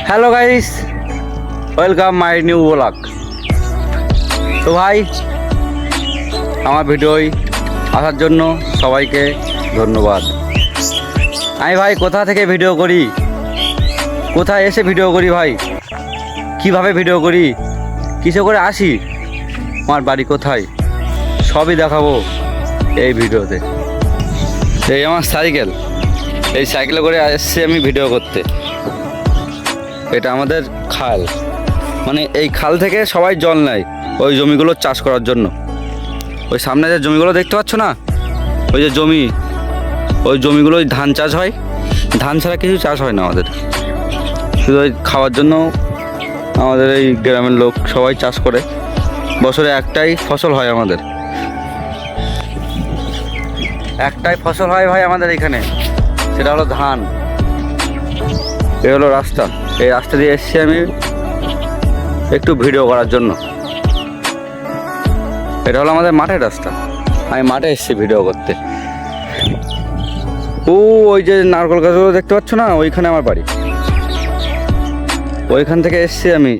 Hello guys, welcome my new blog. তো ভাই, আমার ভিডিওয় আসার জন্য সবাইকে ধন্যবাদ। আমি ভাই কোথা থেকে ভিডিও করি, কোথায় এসে ভিডিও করি ভাই, কিভাবে ভিডিও করি, কিসে করে আসি, আমার বাড়ি কোথায়, সবই দেখাবো এই ভিডিওতে। এই আমার সাইকেল, এই সাইকেলে করে এসছি আমি ভিডিও করতে। এটা আমাদের খাল, মানে এই খাল থেকে সবাই জল নেয় ওই জমিগুলো চাষ করার জন্য। ওই সামনে যে জমিগুলো দেখতে পাচ্ছ না, ওই যে জমি, ওই জমিগুলোই ধান চাষ হয়। ধান ছাড়া কিছু চাষ হয় না আমাদের, শুধু ওই খাওয়ার জন্য আমাদের এই গ্রামের লোক সবাই চাষ করে। বছরে একটাই ফসল হয় আমাদের, একটাই ফসল হয় ভাই আমাদের এখানে, সেটা হলো ধান। এ হলো রাস্তা, এই রাস্তা দিয়ে এসেছি আমি একটু ভিডিও করার জন্য। এটা হলো আমাদের মাঠের রাস্তা, আমি মাঠে এসেছি ভিডিও করতে। ওই যে নারকেল গাছগুলো দেখতে পাচ্ছ না, ওইখানে আমার বাড়ি। ওইখান থেকে এসেছি আমি